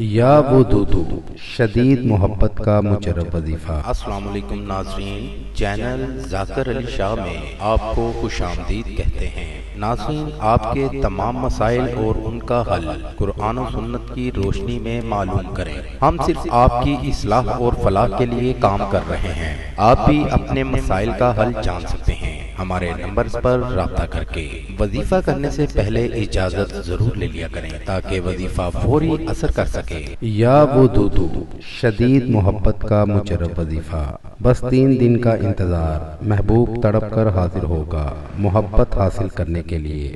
یا وہ دودو شدید محبت کا مجرب وظیفہ۔ السلام علیکم ناظرین، چینل ذاکر علی شاہ میں آپ کو خوش آمدید کہتے ہیں۔ ناظرین، آپ کے تمام مسائل اور ان کا حل قرآن و سنت کی روشنی میں معلوم کریں۔ ہم صرف آپ کی اصلاح اور فلاح کے لیے کام کر رہے ہیں۔ آپ بھی اپنے مسائل کا حل جان سکتے ہیں ہمارے نمبرز پر رابطہ کر کے۔ وظیفہ کرنے سے پہلے اجازت ضرور لے لیا کریں تاکہ وظیفہ فوری اثر کر سکے۔ یا وہ دودو شدید محبت کا مجرب وظیفہ۔ بس 3 دن کا انتظار، محبوب تڑپ کر حاضر ہوگا محبت حاصل کرنے کے لیے۔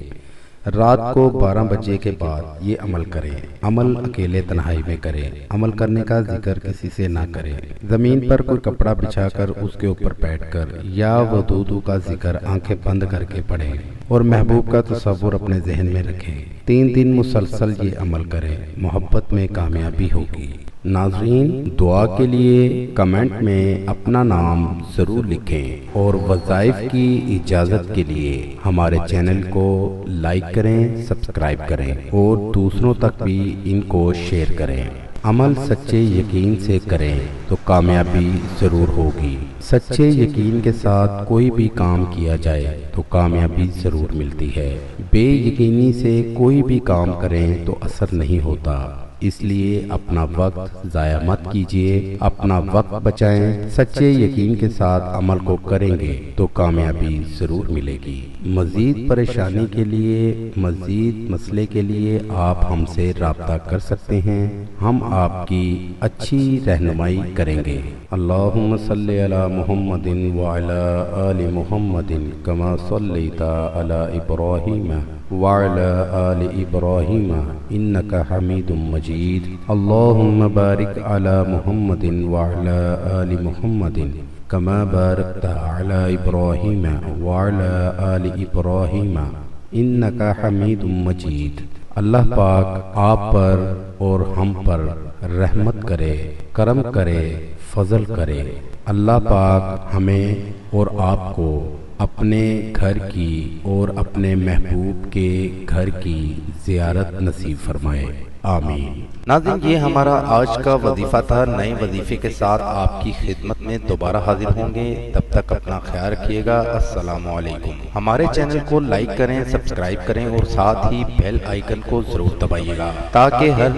رات کو 12 بجے کے بعد یہ عمل کریں۔ عمل اکیلے تنہائی میں کریں۔ عمل کرنے کا ذکر کسی سے نہ کریں۔ زمین پر کوئی کپڑا بچھا کر اس کے اوپر بیٹھ کر یا ودودو کا ذکر آنکھیں بند کر کے پڑھیں اور محبوب کا تصور اپنے ذہن میں رکھیں۔ 3 دن مسلسل یہ عمل کریں، محبت میں کامیابی ہوگی۔ ناظرین، دعا کے لیے کمنٹ میں اپنا نام ضرور لکھیں اور وظائف کی اجازت کے لیے ہمارے چینل کو لائک کریں، سبسکرائب کریں اور دوسروں تک بھی ان کو شیئر کریں۔ عمل سچے یقین سے کریں تو کامیابی ضرور ہوگی۔ سچے یقین کے ساتھ کوئی بھی کام کیا جائے تو کامیابی ضرور ملتی ہے۔ بے یقینی سے کوئی بھی کام کریں تو اثر نہیں ہوتا۔ اس لیے اپنا وقت ضائع مت کیجیے، اپنا وقت بچائیں۔ سچے یقین کے ساتھ عمل کو کریں گے تو کامیابی ضرور ملے گی۔ مزید پریشانی کے لیے، مزید مسئلے کے لیے آپ ہم سے رابطہ کر سکتے ہیں، ہم آپ کی اچھی رہنمائی کریں گے۔ اللہم صلی علی محمد وعلی آل محمد کما صلیت علی ابراہیم وعلی آل ابراہیم انک حمید مجید۔ اللہم بارک علی محمد وعلی آل محمد کما بارکت علی ابراہیم وعلی آل ابراہیم انک حمید مجید۔ اللہ پاک آپ پر اور ہم پر رحمت کرے، کرم کرے، فضل کرے۔ اللہ پاک ہمیں اور آپ کو اپنے گھر کی اور اپنے محبوب کے گھر کی زیارت نصیب فرمائے، آمین۔ ناظرین، یہ ہمارا آج کا وظیفہ تھا۔ نئے وظیفے کے ساتھ آپ کی خدمت میں دوبارہ حاضر ہوں گے۔ تب تک اپنا خیال رکھیے گا۔ السلام علیکم۔ ہمارے چینل کو لائک کریں، سبسکرائب کریں اور ساتھ ہی بیل آئیکن کو ضرور دبائیے گا تاکہ ہر